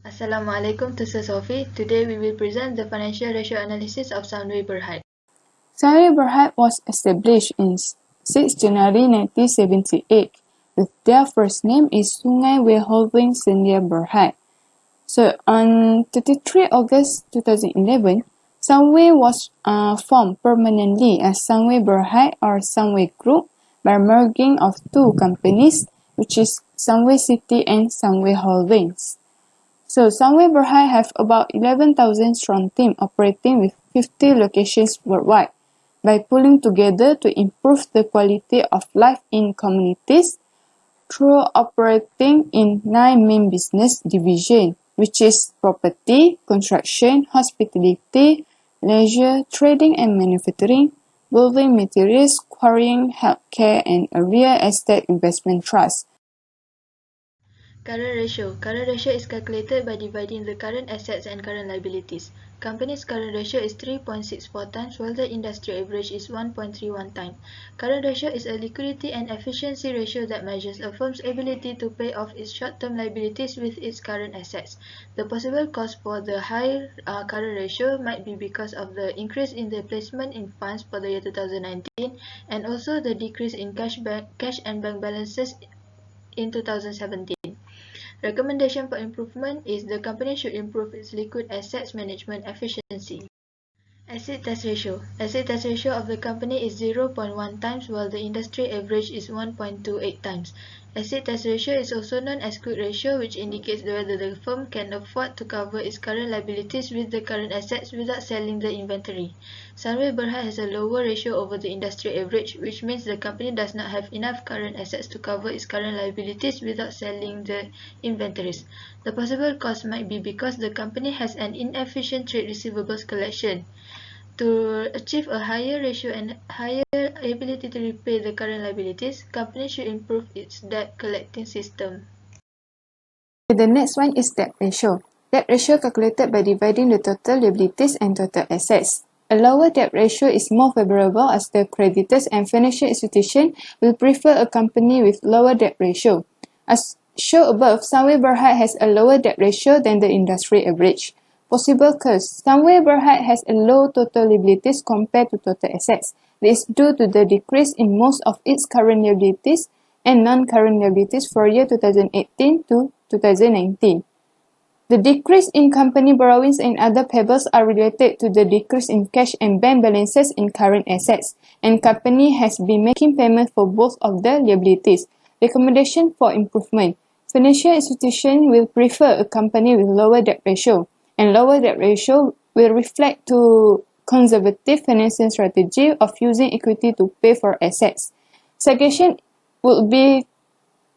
Assalamualaikum to Sophie. Today we will present the financial ratio analysis of Sunway Berhad. Sunway Berhad was established in 6 January 1978 with their first name is Sunway Holding Sdn Berhad. So on 23 August 2011, Sunway was formed permanently as Sunway Berhad or Sunway Group by merging of two companies, which is Sunway City and Sunway Holdings. So Sunway Berhad have about 11,000 strong team operating with 50 locations worldwide by pulling together to improve the quality of life in communities through operating in 9 main business divisions, which is property, construction, hospitality, leisure, trading and manufacturing, building materials, quarrying, healthcare, and a real estate investment trust. Current ratio. Current ratio is calculated by dividing the current assets and current liabilities. Company's current ratio is 3.64 times while the industry average is 1.31 times. Current ratio is a liquidity and efficiency ratio that measures a firm's ability to pay off its short-term liabilities with its current assets. The possible cause for the high current ratio might be because of the increase in the placement in funds for the year 2019 and also the decrease in cash and bank balances in 2017. Recommendation for improvement is the company should improve its liquid assets management efficiency. Asset test ratio. Asset test ratio of the company is 0.1 times while the industry average is 1.28 times. Asset test ratio is also known as quick ratio, which indicates whether the firm can afford to cover its current liabilities with the current assets without selling the inventory. Sunway Berhad has a lower ratio over the industry average, which means the company does not have enough current assets to cover its current liabilities without selling the inventories. The possible cause might be because the company has an inefficient trade receivables collection. To achieve a higher ratio and higher ability to repay the current liabilities, companies should improve its debt collecting system. The next one is debt ratio. Debt ratio calculated by dividing the total liabilities and total assets. A lower debt ratio is more favorable as the creditors and financial institutions will prefer a company with lower debt ratio. As shown above, Sunway Berhad has a lower debt ratio than the industry average. Possible cause: Sunway Berhad has a low total liabilities compared to total assets. This is due to the decrease in most of its current liabilities and non-current liabilities for year 2018 to 2019. The decrease in company borrowings and other payables are related to the decrease in cash and bank balances in current assets, and company has been making payments for both of the liabilities. Recommendation for improvement. Financial institutions will prefer a company with lower debt ratio, and lower debt ratio will reflect to conservative financing strategy of using equity to pay for assets. Suggestion would be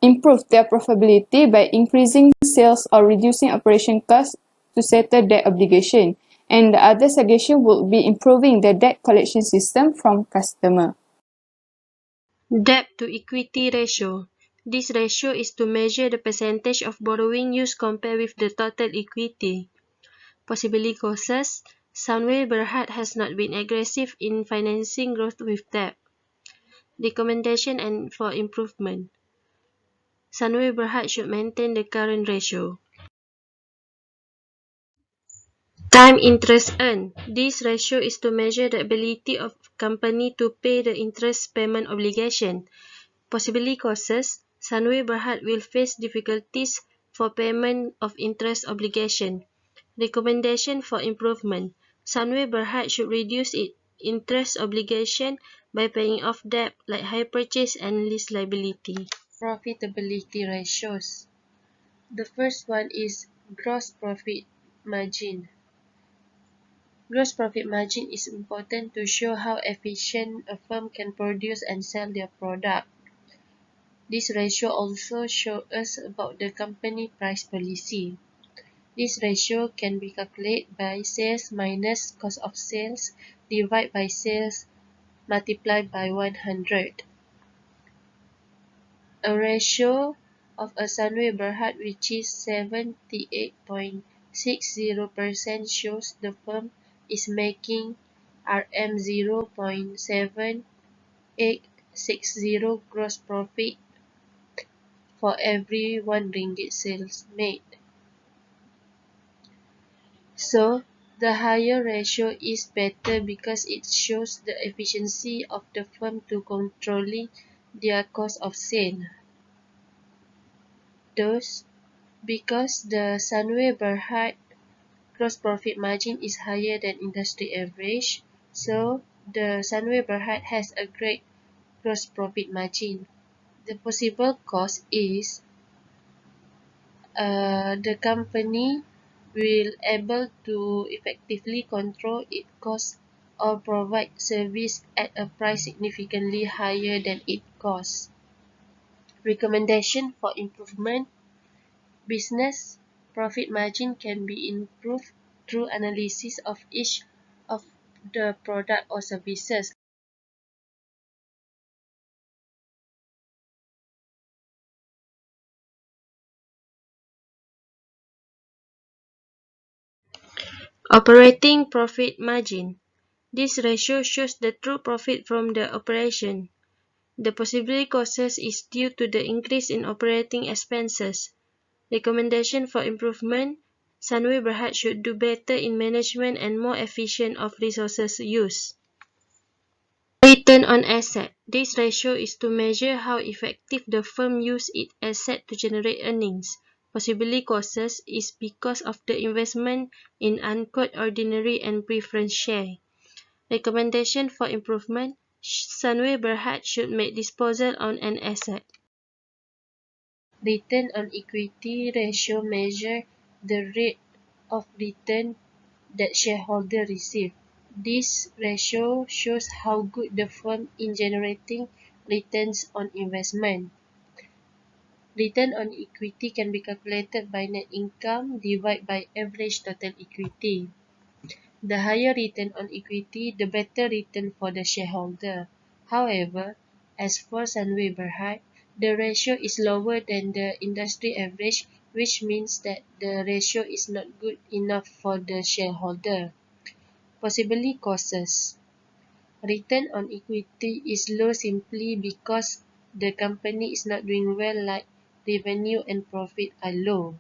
improve their profitability by increasing sales or reducing operation costs to settle debt obligation. And the other suggestion would be improving the debt collection system from customer. Debt to equity ratio. This ratio is to measure the percentage of borrowing used compared with the total equity. Possibly causes: Sunway Berhad has not been aggressive in financing growth with debt. Recommendation and for improvement. Sunway Berhad should maintain the current ratio. Time interest earned. This ratio is to measure the ability of company to pay the interest payment obligation. Possibly causes: Sunway Berhad will face difficulties for payment of interest obligation. Recommendation for improvement. Sunway Berhad should reduce its interest obligation by paying off debt like hire purchase and lease liability. Profitability ratios. The first one is gross profit margin. Gross profit margin is important to show how efficient a firm can produce and sell their product. This ratio also shows us about the company price policy. This ratio can be calculated by sales minus cost of sales divided by sales multiplied by 100. A ratio of a Sunway Berhad which is 78.60% shows the firm is making Rm 0.7860 gross profit for every 1 ringgit sales made. So, the higher ratio is better because it shows the efficiency of the firm to controlling their cost of sale. Thus, because the Sunway Berhad gross profit margin is higher than industry average, so the Sunway Berhad has a great gross profit margin. The possible cause is the company will able to effectively control its costs or provide service at a price significantly higher than its cost. Recommendation for improvement: business profit margin can be improved through analysis of each of the product or services. Operating profit margin. This ratio shows the true profit from the operation. The possible causes is due to the increase in operating expenses. Recommendation for improvement: Sunway Berhad should do better in management and more efficient of resources use. Return on asset. This ratio is to measure how effective the firm use its asset to generate earnings. Possibly causes is because of the investment in unquote ordinary and preference share. Recommendation for improvement: Sunway Berhad should make disposal on an asset. Return on equity ratio measure the rate of return that shareholders receive. This ratio shows how good the firm in generating returns on investment. Return on equity can be calculated by net income divided by average total equity. The higher return on equity, the better return for the shareholder. However, as for Sunway Berhad, the ratio is lower than the industry average, which means that the ratio is not good enough for the shareholder. Possibly causes: return on equity is low simply because the company is not doing well, like revenue and profit are low.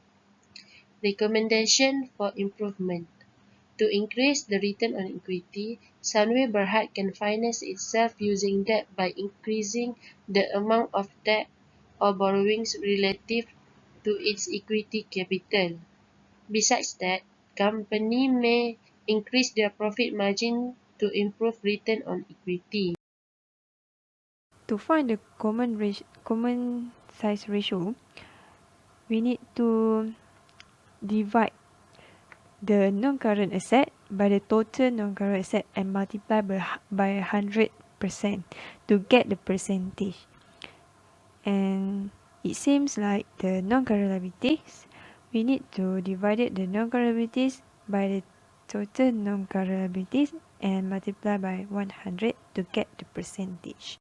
Recommendation for improvement: to increase the return on equity, Sunway Berhad can finance itself using debt by increasing the amount of debt or borrowings relative to its equity capital. Besides that, company may increase their profit margin to improve return on equity. To find the common size ratio, we need to divide the non-current asset by the total non-current asset and multiply by 100% to get the percentage. And it seems like the non-current liabilities, we need to divide the non-current liabilities by the total non-current liabilities and multiply by 100 to get the percentage.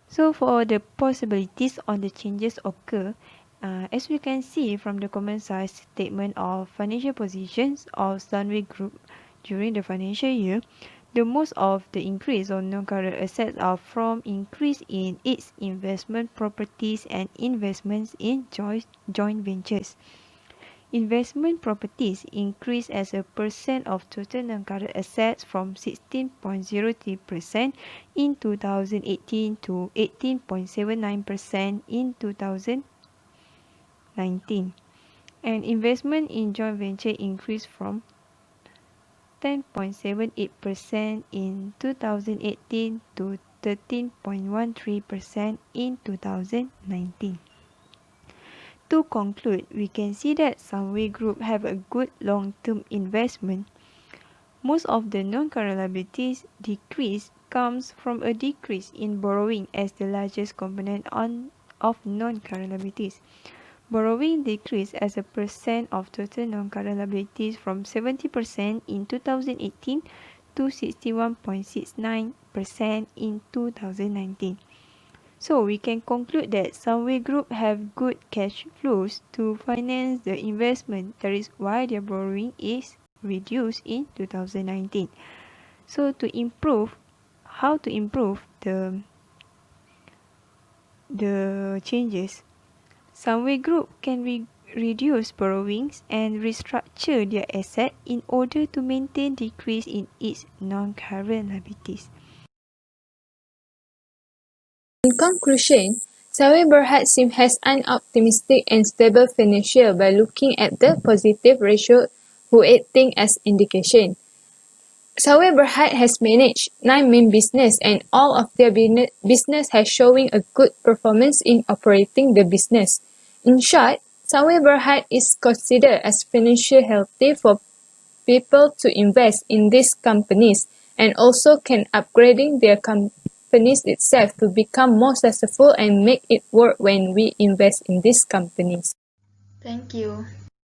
So for the possibilities on the changes occur, as we can see from the common size statement of financial positions of Sunway Group during the financial year, the most of the increase on non-current assets are from increase in its investment properties and investments in joint ventures. Investment properties increased as a percent of total non-current assets from 16.03% in 2018 to 18.79% in 2019. And investment in joint venture increased from 10.78% in 2018 to 13.13% in 2019. To conclude, we can see that Sunway Group have a good long-term investment. Most of the non-current liabilities decrease comes from a decrease in borrowing as the largest component of non-current liabilities. Borrowing decreased as a percent of total non-current liabilities from 70% in 2018 to 61.69% in 2019. So we can conclude that Sunway Group have good cash flows to finance the investment. That is why their borrowing is reduced in 2019. So how to improve the changes? Sunway Group can reduce borrowings and restructure their asset in order to maintain decrease in its non-current liabilities. In conclusion, Sunway Berhad has an optimistic and stable financial by looking at the positive ratio who as indication. Sunway Berhad has managed 9 main business and all of their business has showing a good performance in operating the business. In short, Sunway Berhad is considered as financially healthy for people to invest in these companies and also can upgrading their companies itself to become more successful and make it work when we invest in these companies. Thank you.